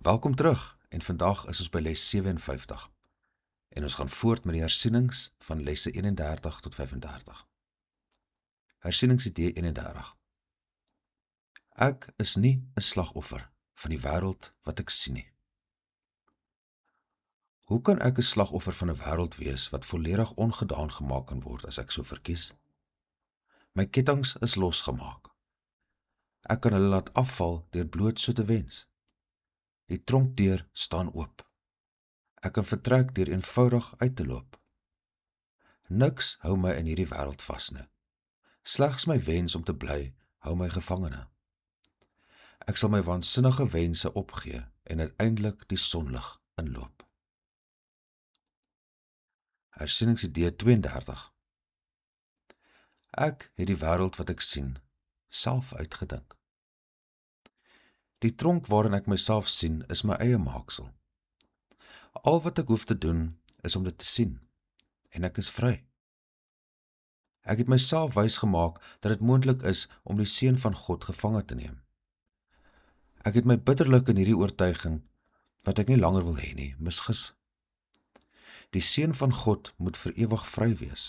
Welkom terug en vandag is ons by les 57 en ons gaan voort met die hersienings van lesse 31 tot 35. Hersieningsidee 31. Ek is nie 'n slagoffer van die wêreld wat ek sien nie. Hoe kan ek 'n slagoffer van 'n wêreld wees wat volledig ongedaan gemaak kan word as ek so verkies? My kettinge is losgemaak. Ek kan hulle laat afval deur bloot so te wens. Die tronkdeur staan oop. Ek kan vertrek deur eenvoudig uit te loop. Niks hou my in hierdie wêreld vas nie. Slegs my wens om te bly hou my gevangene. Ek sal my waansinnige wense opgee en uiteindelik die sonlig inloop. Hersieningsidee 32. Ek het die wêreld wat ek sien self uitgedink. Die tronk waarin ek myself sien is my eie maaksel. Al wat ek hoef te doen is om dit te sien en ek is vry. Ek het myself wys gemaak dat dit moontlik is om die seun van God gevange te neem. Ek het my bitterlik in hierdie oortuiging, wat ek nie langer wil hê nie, misgis. Die seun van God moet vir ewig vry wees.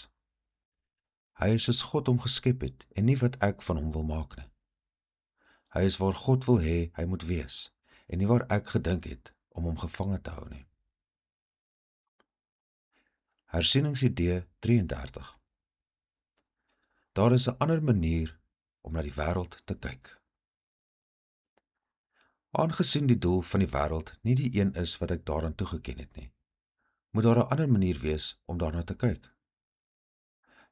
Hy is soos God hom geskep het en nie wat ek van hom wil maak nie. Hy is waar God wil hê hy moet wees en nie waar ek gedink het om hom gevange te hou nie. Hersieningsidee 33. Daar is 'n ander manier om na die wêreld te kyk. Aangesien die doel van die wêreld nie die een is wat ek daaraan toegeken het nie, moet daar 'n ander manier wees om daarna te kyk.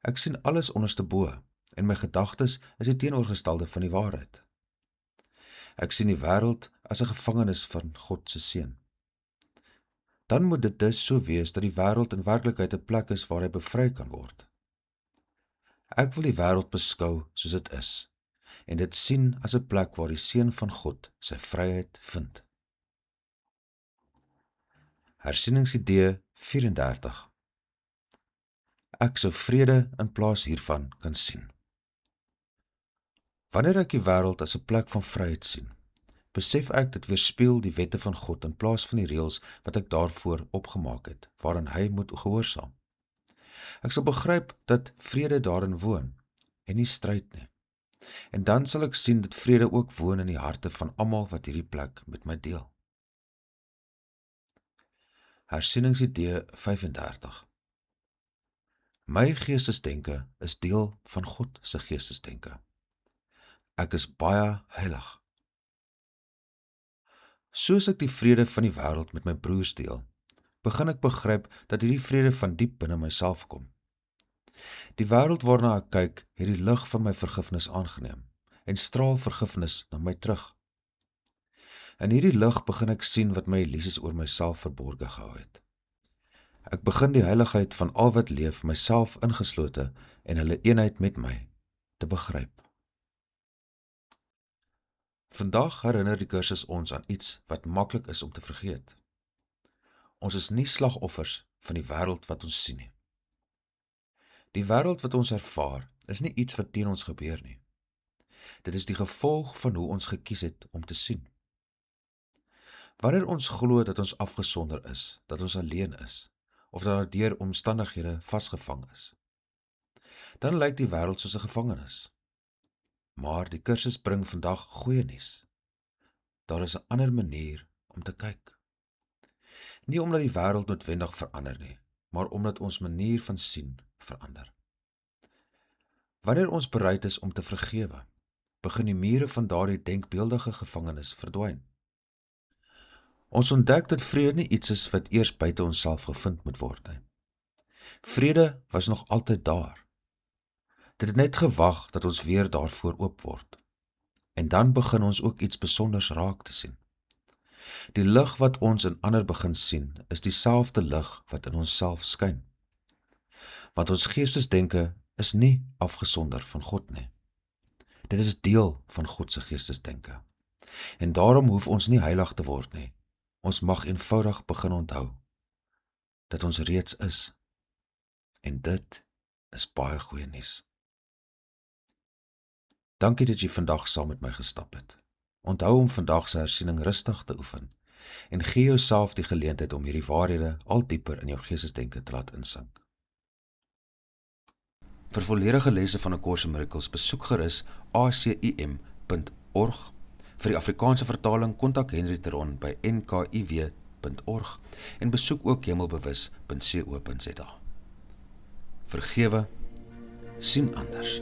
Ek sien alles onderste bo en my gedagtes is die teenoorgestelde van die waarheid. Ek sien die wêreld as 'n gevangenis van God se seun. Dan moet dit dus so wees dat die wêreld in werklikheid 'n plek is waar hy bevry kan word. Ek wil die wêreld beskou soos dit is en dit sien as 'n plek waar die seun van God sy vryheid vind. Hersieningsidee 34. Ek sou vrede in plaas hiervan kan sien. Wanneer ek die wêreld as 'n plek van vryheid sien, besef ek dit weerspieël die wette van God in plaas van die reëls wat ek daarvoor opgemaak het, waaraan hy moet gehoorsaam. Ek sal begryp dat vrede daarin woon en nie stryd nie. En dan sal ek sien dat vrede ook woon in die harte van almal wat hierdie plek met my deel. Hersieningsidee 35. My geestesdenke is deel van God se geestesdenke. Ek is baie heilig. Soos ek die vrede van die wêreld met my broers deel, begin ek begryp dat hierdie vrede van diep binne myself kom. Die wêreld waarna ek kyk, het die lig van my vergifnis aangeneem en straal vergifnis na my terug. In hierdie lig begin ek sien wat my illusies oor myself verborge gehou het. Ek begin die heiligheid van al wat leef, myself ingeslote en hulle eenheid met my, te begryp. Vandag herinner die kursus ons aan iets wat maklik is om te vergeet. Ons is nie slagoffers van die wêreld wat ons sien nie. Die wêreld wat ons ervaar, is nie iets wat teen ons gebeur nie. Dit is die gevolg van hoe ons gekies het om te sien. Wanneer ons glo dat ons afgesonder is, dat ons alleen is, of dat ons deur omstandighede vasgevang is, dan lyk die wêreld soos 'n gevangenis. Maar die kursus bring vandag goeie nuus. Daar is 'n ander manier om te kyk. Nie omdat die wêreld noodwendig verander nie, maar omdat ons manier van sien verander. Wanneer ons bereid is om te vergewe, begin die mure van daardie denkbeeldige gevangenis verdwyn. Ons ontdek dat vrede nie iets is wat eers buite onsself gevind moet word nie. Vrede was nog altyd daar. Dit het net gewag dat ons weer daarvoor oop word. En dan begin ons ook iets besonders raak te sien. Die lig wat ons in ander begin sien, is dieselfde lig wat in onsself skyn. Want ons geestesdenke is nie afgesonder van God nie. Dit is deel van God se geestesdenke. En daarom hoef ons nie heilig te word nie. Ons mag eenvoudig begin onthou dat ons reeds is. En dit is baie goeie nuus. Dankie dat jy vandag saam met my gestap het. Onthou om vandag se hersiening rustig te oefen en gee jouself die geleentheid om hierdie waarhede al dieper in jou geestesdenke te laat insink. Vir volledige lesse van A Course in Miracles besoek gerus acim.org. Vir die Afrikaanse vertaling kontak Henry Theron by nkiw.org en besoek ook hemelbewus.co.za. Vergewe, sien anders.